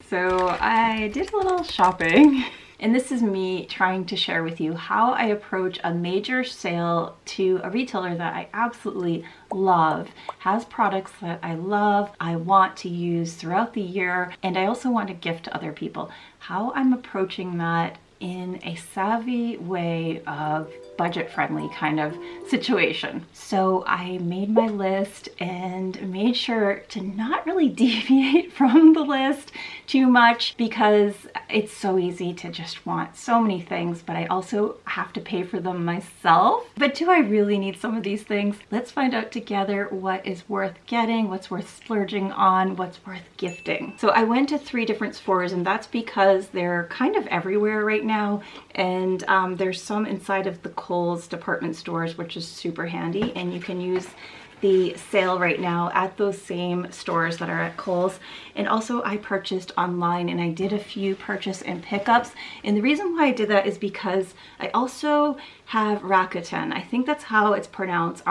So I did a little shopping. And this is me trying to share with you how I approach a major sale to a retailer that I absolutely love, has products that I love, I want to use throughout the year, and I also want to gift to other people. How I'm approaching that in a savvy way of budget-friendly kind of situation. So I made my list and made sure to not really deviate from the list too much because it's so easy to just want so many things, but I also have to pay for them myself. But do I really need some of these things? Let's find out together what is worth getting, what's worth splurging on, what's worth gifting. So I went to 3 different Sephoras, and that's because they're kind of everywhere right now, and there's some inside of the Kohl's department stores, which is super handy, and you can use the sale right now at those same stores that are at Kohl's. And also I purchased online, and I did a few purchase and pickups, and the reason why I did that is because I also have Rakuten. I think that's how it's pronounced,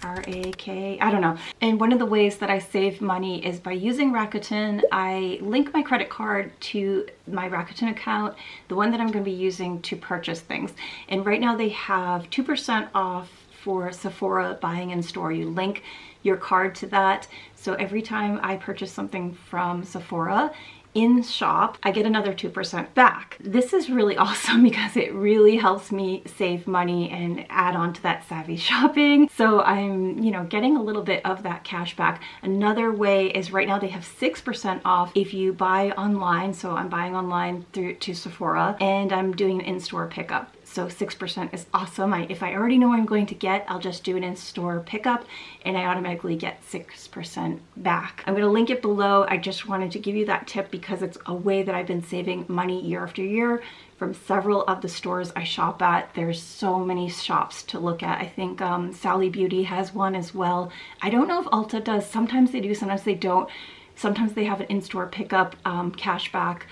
R-A-K, I don't know. And one of the ways that I save money is by using Rakuten. I link my credit card to my Rakuten account, the one that I'm going to be using to purchase things. And right now they have 2% off for Sephora buying in store. You link your card to that. So every time I purchase something from Sephora in shop, I get another 2% back. This is really awesome because it really helps me save money and add on to that savvy shopping. So I'm, getting a little bit of that cash back. Another way is right now they have 6% off if you buy online. So I'm buying online to Sephora, and I'm doing an in-store pickup. So 6% is awesome. If I already know what I'm going to get, I'll just do an in-store pickup and I automatically get 6% back. I'm going to link it below. I just wanted to give you that tip because it's a way that I've been saving money year after year from several of the stores I shop at. There's so many shops to look at. I think Sally Beauty has one as well. I don't know if Ulta does. Sometimes they do, sometimes they don't. Sometimes they have an in-store pickup cash back.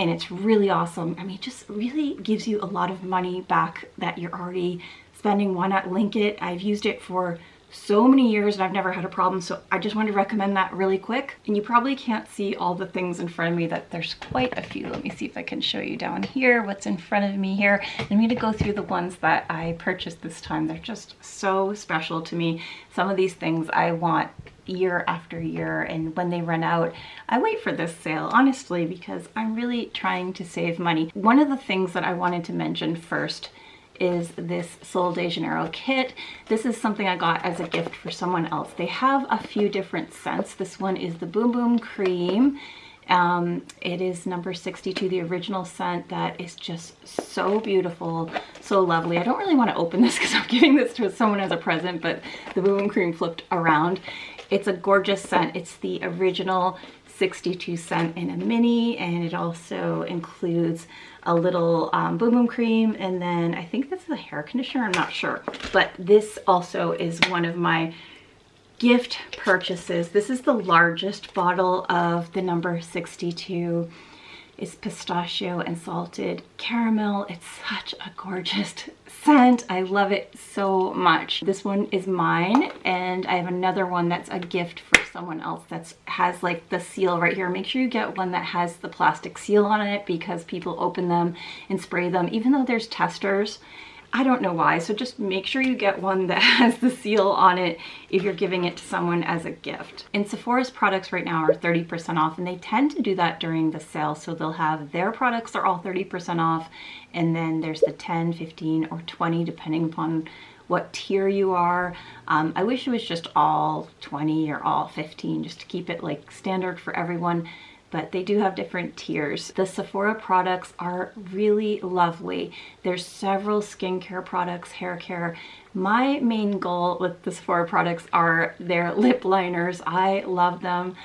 And it's really awesome. I mean, it just really gives you a lot of money back that you're already spending. Why not link it? I've used it for so many years and I've never had a problem. So I just wanted to recommend that really quick. And you probably can't see all the things in front of me, that there's quite a few. Let me see if I can show you down here what's in front of me here. I'm going to go through the ones that I purchased this time. They're just so special to me. Some of these things I want year after year, and when they run out, I wait for this sale, honestly, because I'm really trying to save money. One of the things that I wanted to mention first is this Sol de Janeiro kit. This is something I got as a gift for someone else. They have a few different scents. This one is the Boom Boom Cream. It is number 62, the original scent that is just so beautiful, so lovely. I don't really want to open this because I'm giving this to someone as a present, but the Boom Boom Cream flipped around. It's a gorgeous scent. It's the original 62 scent in a mini, and it also includes a little Boom Boom Cream, and then I think this is a hair conditioner, I'm not sure. But this also is one of my gift purchases. This is the largest bottle of the number 62. It's pistachio and salted caramel. It's such a gorgeous scent. I love it so much. This one is mine, and I have another one that's a gift for someone else that has like the seal right here. Make sure you get one that has the plastic seal on it because people open them and spray them, even though there's testers. I don't know why, so just make sure you get one that has the seal on it if you're giving it to someone as a gift. And Sephora's products right now are 30% off, and they tend to do that during the sale. So they'll have their products are all 30% off, and then there's the 10, 15, or 20 depending upon what tier you are. I wish it was just all 20 or all 15 just to keep it like standard for everyone. But they do have different tiers. The Sephora products are really lovely. There's several skincare products, hair care. My main goal with the Sephora products are their lip liners. I love them.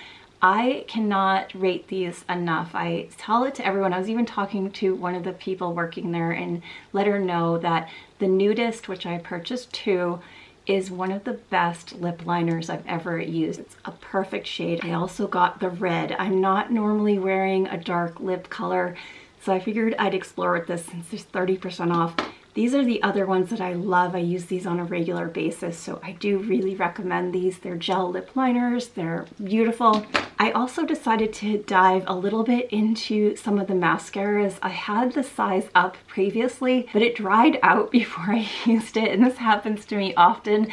I cannot rate these enough. I tell it to everyone. I was even talking to one of the people working there and let her know that the Nudist, which I purchased 2, is one of the best lip liners I've ever used. It's a perfect shade. I also got the red. I'm not normally wearing a dark lip color, so I figured I'd explore with this since there's 30% off. These are the other ones that I love. I use these on a regular basis, so I do really recommend these. They're gel lip liners. They're beautiful. I also decided to dive a little bit into some of the mascaras. I had the size up previously, but it dried out before I used it, and this happens to me often.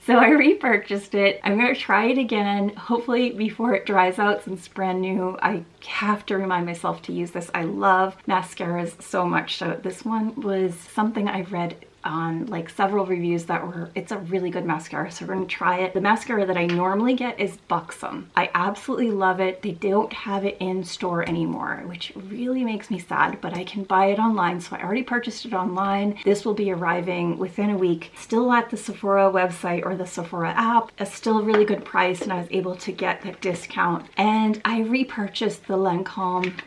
So I repurchased it. I'm gonna try it again, hopefully before it dries out since it's brand new. I have to remind myself to use this. I love mascaras so much. So this one was something I read on like several reviews that were, it's a really good mascara, so we're gonna try it. The mascara that I normally get is Buxom. I absolutely love it. They don't have it in store anymore, which really makes me sad, but I can buy it online, so I already purchased it online. This will be arriving within a week, still at the Sephora website or the Sephora app. It's still a really good price, and I was able to get the discount. And I repurchased the Lancome,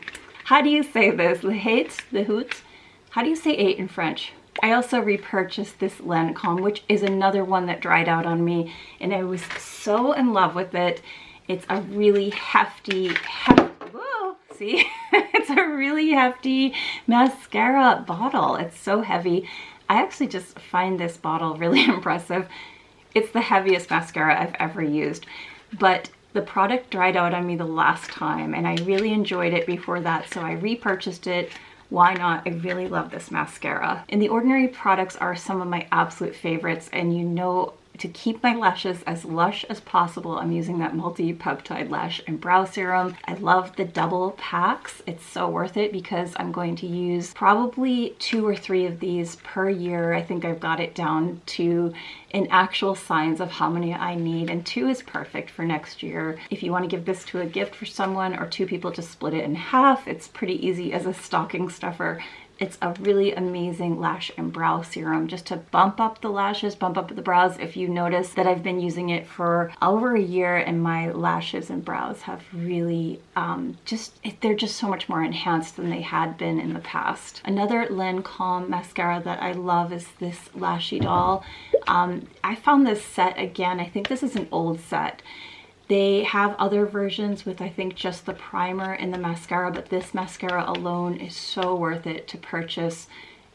how do you say this? The Hoot? How do you say 8 in French? I also repurchased this Lancome, which is another one that dried out on me, and I was so in love with it. It's a really hefty, whoa, see? It's a really hefty mascara bottle. It's so heavy. I actually just find this bottle really impressive. It's the heaviest mascara I've ever used, but the product dried out on me the last time, and I really enjoyed it before that, so I repurchased it. Why not? I really love this mascara. And the Ordinary products are some of my absolute favorites, and you know, to keep my lashes as lush as possible, I'm using that multi-peptide lash and brow serum. I love the double packs. It's so worth it because I'm going to use probably 2 or 3 of these per year. I think I've got it down to in actual signs of how many I need, and 2 is perfect for next year. If you want to give this to a gift for someone or 2 people to split it in half, it's pretty easy as a stocking stuffer. It's a really amazing lash and brow serum just to bump up the lashes, bump up the brows. If you notice that I've been using it for over a year and my lashes and brows have really they're just so much more enhanced than they had been in the past. Another Lancome mascara that I love is this Lashy Doll. I found this set again. I think this is an old set. They have other versions with, I think, just the primer and the mascara, but this mascara alone is so worth it to purchase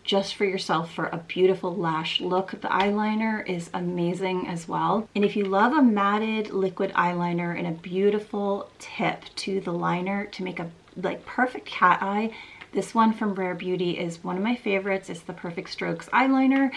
just for yourself for a beautiful lash look. The eyeliner is amazing as well. And if you love a matted liquid eyeliner and a beautiful tip to the liner to make a like perfect cat eye, this one from Rare Beauty is one of my favorites. It's the Perfect Strokes eyeliner,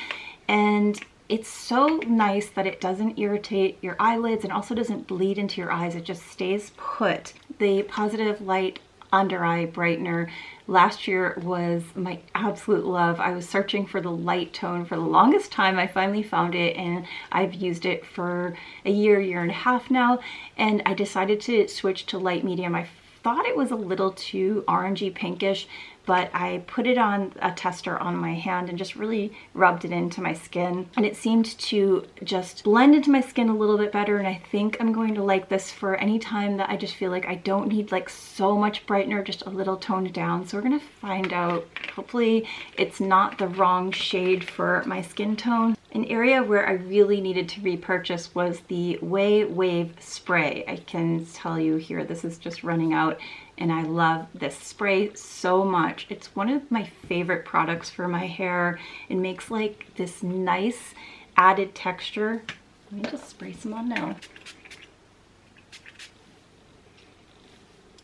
and it's so nice that it doesn't irritate your eyelids and also doesn't bleed into your eyes. It just stays put. The Positive Light Under Eye Brightener last year was my absolute love. I was searching for the light tone for the longest time. I finally found it, and I've used it for a year and a half now, and I decided to switch to light medium. I thought it was a little too orangey pinkish, but I put it on a tester on my hand and just really rubbed it into my skin, and it seemed to just blend into my skin a little bit better. And I think I'm going to like this for any time that I just feel like I don't need like so much brightener, just a little toned down. So we're gonna find out. Hopefully it's not the wrong shade for my skin tone. An area where I really needed to repurchase was the Wave Spray. I can tell you here, this is just running out, and I love this spray so much. It's one of my favorite products for my hair. It makes like this nice added texture. Let me just spray some on now.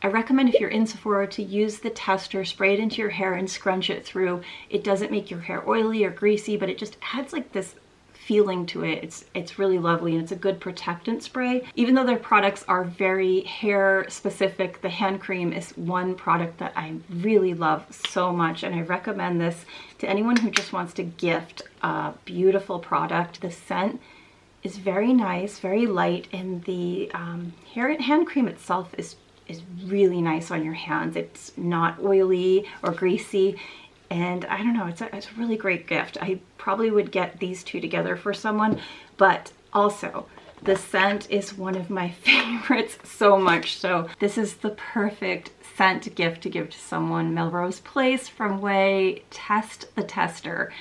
I recommend if you're in Sephora to use the tester, spray it into your hair and scrunch it through. It doesn't make your hair oily or greasy, but it just adds like this feeling to it. It's really lovely, and it's a good protectant spray. Even though their products are very hair specific, the hand cream is one product that I really love so much, and I recommend this to anyone who just wants to gift a beautiful product. The scent is very nice, very light, and the hand cream itself is really nice on your hands. It's not oily or greasy, and I don't know, it's a really great gift. I probably would get these two together for someone, but also the scent is one of my favorites so much. So this is the perfect scent gift to give to someone. Melrose Place from Way, Test the Tester.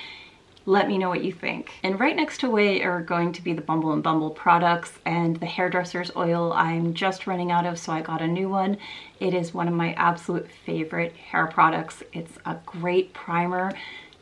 Let me know what you think. And right next to Way are going to be the Bumble & Bumble products and the hairdresser's oil I'm just running out of, so I got a new one. It is one of my absolute favorite hair products. It's a great primer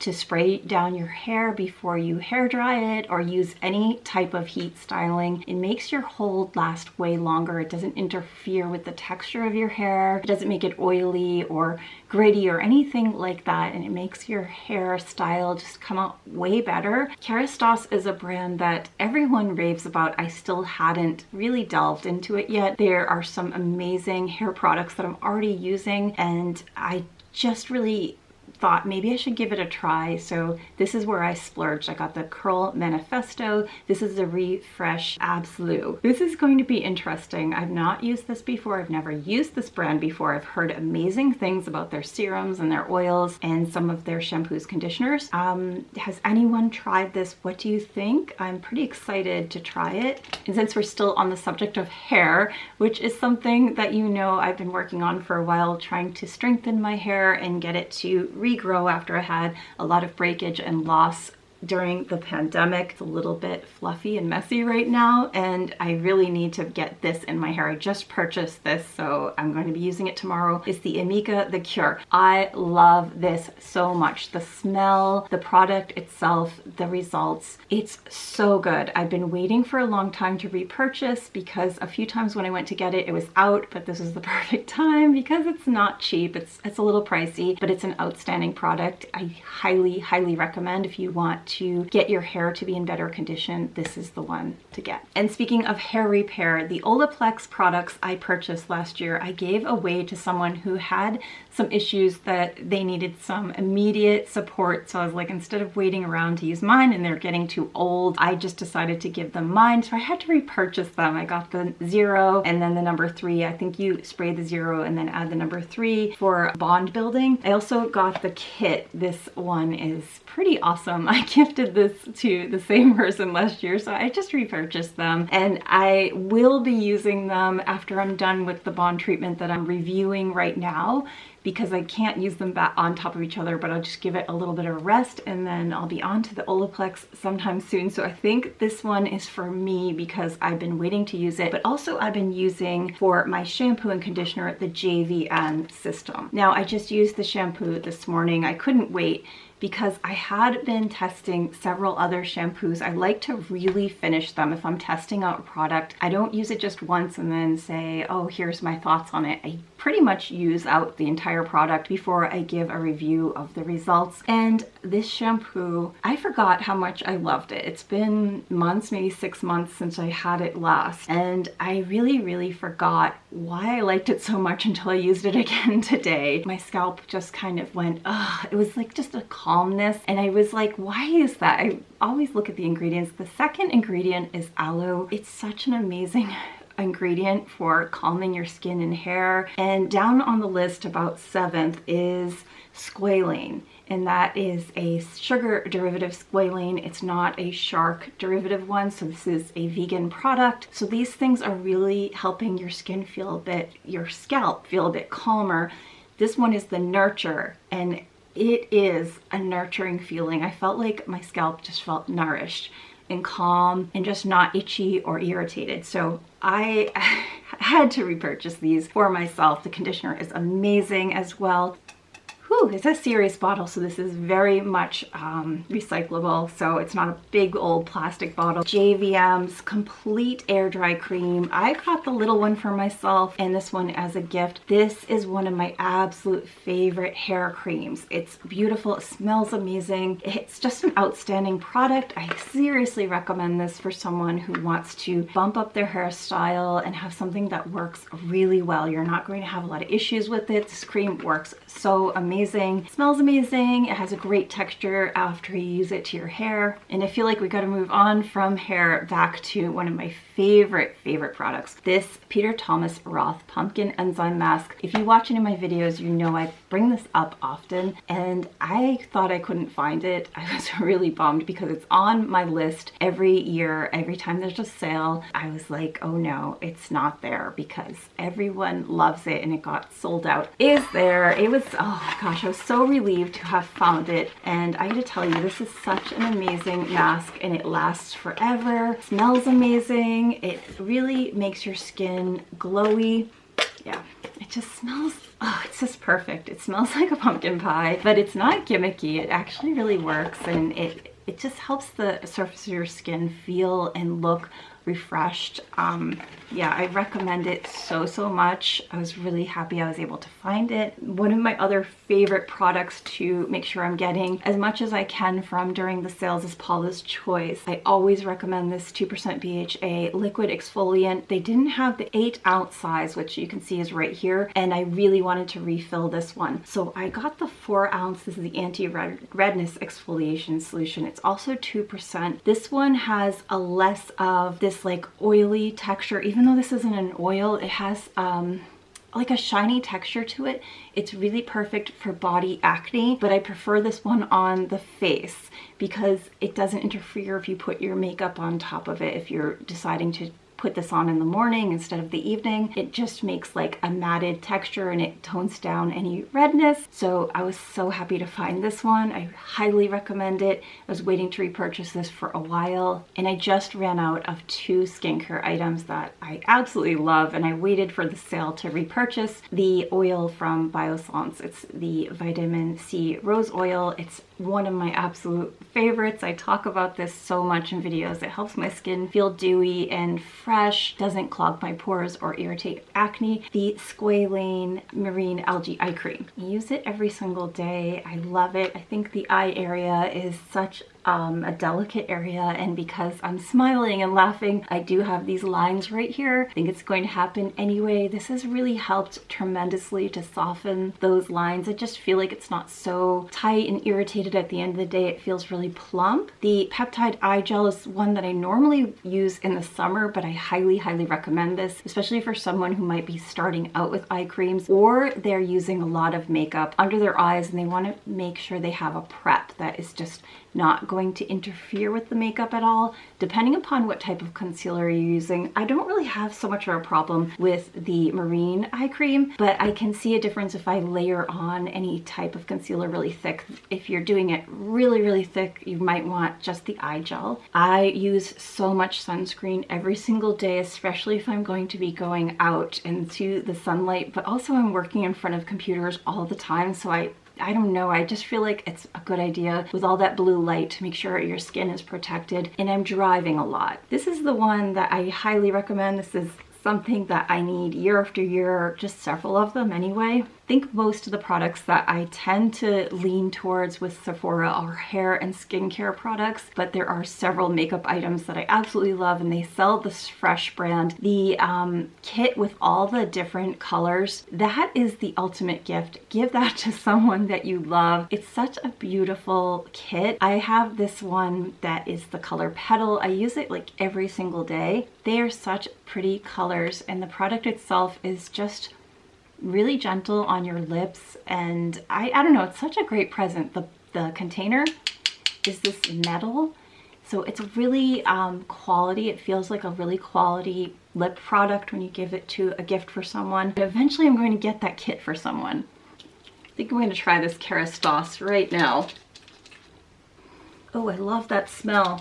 to spray down your hair before you hair dry it or use any type of heat styling. It makes your hold last way longer. It doesn't interfere with the texture of your hair. It doesn't make it oily or gritty or anything like that, and it makes your hair style just come out way better. Kerastase is a brand that everyone raves about. I still hadn't really delved into it yet. There are some amazing hair products that I'm already using, and I just really thought maybe I should give it a try. So this is where I splurged. I got the Curl Manifesto. This is the Refresh Absolute. This is going to be interesting. I've not used this before. I've never used this brand before. I've heard amazing things about their serums and their oils and some of their shampoos, conditioners. Has anyone tried this? What do you think? I'm pretty excited to try it. And since we're still on the subject of hair, which is something that you know I've been working on for a while, trying to strengthen my hair and get it to regrow after I had a lot of breakage and loss during the pandemic. It's a little bit fluffy and messy right now, and I really need to get this in my hair. I just purchased this, so I'm going to be using it tomorrow. It's the Amika The Cure. I love this so much. The smell, the product itself, the results. It's so good. I've been waiting for a long time to repurchase because a few times when I went to get it, it was out, but this is the perfect time because it's not cheap. It's a little pricey, but it's an outstanding product. I highly, highly recommend if you want to get your hair to be in better condition, this is the one to get. And speaking of hair repair, the Olaplex products I purchased last year, I gave away to someone who had some issues that they needed some immediate support. So I was like, instead of waiting around to use mine and they're getting too old, I just decided to give them mine. So I had to repurchase them. I got the 0 and then the number 3. I think you spray the 0 and then add the number 3 for bond building. I also got the kit. This one is pretty awesome. I gifted this to the same person last year, so I just repurchased them, and I will be using them after I'm done with the bond treatment that I'm reviewing right now, because I can't use them back on top of each other, but I'll just give it a little bit of a rest and then I'll be on to the Olaplex sometime soon. So I think this one is for me because I've been waiting to use it, but also I've been using for my shampoo and conditioner the JVN system. Now I just used the shampoo this morning. I couldn't wait because I had been testing several other shampoos. I like to really finish them. If I'm testing out a product, I don't use it just once and then say, oh, here's my thoughts on it. I pretty much use out the entire product before I give a review of the results. And this shampoo, I forgot how much I loved it. It's been months, maybe 6 months since I had it last. And I really, really forgot why I liked it so much until I used it again today. My scalp just kind of went, ugh, it was like just a calmness. And I was like, why is that? I always look at the ingredients. The second ingredient is aloe. It's such an amazing ingredient for calming your skin and hair. And down on the list, about 7th, is squalane. And that is a sugar derivative squalane. It's not a shark derivative one, so this is a vegan product. So these things are really helping your skin feel a bit, your scalp feel a bit calmer. This one is the Nurture, and it is a nurturing feeling. I felt like my scalp just felt nourished and calm and just not itchy or irritated. So I had to repurchase these for myself. The conditioner is amazing as well. Whew, it's a serious bottle, so this is very much recyclable, so it's not a big old plastic bottle. JVM's Complete Air Dry Cream. I got the little one for myself and this one as a gift. This is one of my absolute favorite hair creams. It's beautiful, it smells amazing. It's just an outstanding product. I seriously recommend this for someone who wants to bump up their hairstyle and have something that works really well. You're not going to have a lot of issues with it. This cream works so amazing. It smells amazing. It has a great texture after you use it to your hair. And I feel like we got to move on from hair back to one of my favorite products. This Peter Thomas Roth Pumpkin Enzyme Mask. If you watch any of my videos, you know I bring this up often, and I thought I couldn't find it. I was really bummed because it's on my list every year. Every time there's a sale, I was like, oh no, it's not there because everyone loves it and it got sold out. Is there? It was, oh my gosh, I was so relieved to have found it. And I gotta tell you, this is such an amazing mask and it lasts forever. Smells amazing. It really makes your skin glowy. Yeah, it just smells, oh, it's just perfect. It smells like a pumpkin pie, but it's not gimmicky. It actually really works, and it just helps the surface of your skin feel and look refreshed. Yeah, I recommend it so much. I was really happy I was able to find it. One of my other favorite products to make sure I'm getting as much as I can from during the sales is Paula's Choice. I always recommend this 2% BHA liquid exfoliant. They didn't have the 8-ounce size, which you can see is right here, and I really wanted to refill this one. So I got the 4-ounce. This is the anti-redness exfoliation solution. It's also 2%. This one has a less of this like oily texture. Even though this isn't an oil, it has like a shiny texture to it. It's really perfect for body acne, but I prefer this one on the face because it doesn't interfere if you put your makeup on top of it. If you're deciding to put this on in the morning instead of the evening, it just makes like a matted texture and it tones down any redness. So I was so happy to find this one. I highly recommend it. I was waiting to repurchase this for a while, and I just ran out of 2 skincare items that I absolutely love, and I waited for the sale to repurchase the oil from Biossance. It's the vitamin C rose oil. It's one of my absolute favorites. I talk about this so much in videos. It helps my skin feel dewy and fresh, doesn't clog my pores or irritate acne. The Squalane Marine Algae Eye Cream. I use it every single day. I love it. I think the eye area is such a delicate area, and because I'm smiling and laughing, I do have these lines right here. I think it's going to happen anyway. This has really helped tremendously to soften those lines. I just feel like it's not so tight and irritated at the end of the day. It feels really plump. The peptide eye gel is one that I normally use in the summer, but I highly recommend this, especially for someone who might be starting out with eye creams, or they're using a lot of makeup under their eyes and they want to make sure they have a prep that is just not going to interfere with the makeup at all. Depending upon what type of concealer you're using, I don't really have so much of a problem with the Marine eye cream, but I can see a difference if I layer on any type of concealer really thick. If you're doing it really thick, you might want just the eye gel. I use so much sunscreen every single day, especially if I'm going to be going out into the sunlight, but also I'm working in front of computers all the time, so I don't know, I just feel like it's a good idea with all that blue light to make sure your skin is protected, and I'm driving a lot. This is the one that I highly recommend. This is something that I need year after year, just several of them anyway. I think most of the products that I tend to lean towards with Sephora are hair and skincare products, but there are several makeup items that I absolutely love, and they sell this Fresh brand. The kit with all the different colors, that is the ultimate gift. Give that to someone that you love. It's such a beautiful kit. I have this one that is the color Petal. I use it like every single day. They are such pretty colors, and the product itself is just really gentle on your lips, and I don't know, it's such a great present. The container is this metal, so it's really quality. It feels like a really quality lip product when you give it to a gift for someone. But eventually I'm going to get that kit for someone. I think I'm going to try this Kerastase right now. Oh, I love that smell.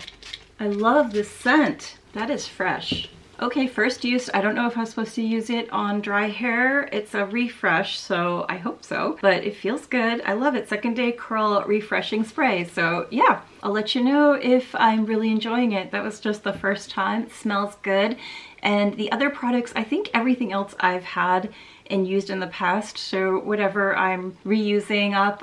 I love this scent. That is fresh. Okay, first use. I don't know if I'm supposed to use it on dry hair. It's a refresh, so I hope so, but it feels good. I love it. Second Day Curl Refreshing Spray. So yeah, I'll let you know if I'm really enjoying it. That was just the first time. It smells good. And the other products, I think everything else I've had and used in the past, so whatever I'm reusing up,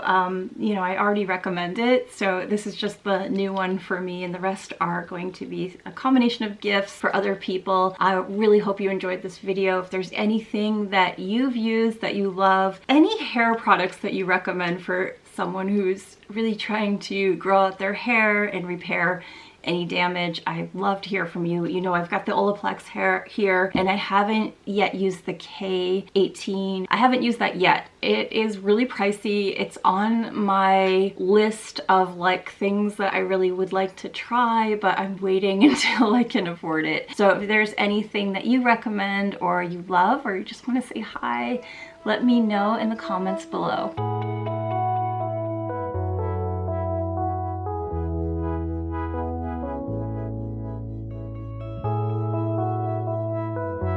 you know, I already recommend it. So this is just the new one for me, and the rest are going to be a combination of gifts for other people. I really hope you enjoyed this video. If there's anything that you've used that you love, any hair products that you recommend for someone who's really trying to grow out their hair and repair any damage, I'd love to hear from you. You know, I've got the Olaplex hair here, and I haven't yet used the K18. I haven't used that yet. It is really pricey. It's on my list of like things that I really would like to try, but I'm waiting until I can afford it. So if there's anything that you recommend or you love, or you just want to say hi, let me know in the comments below.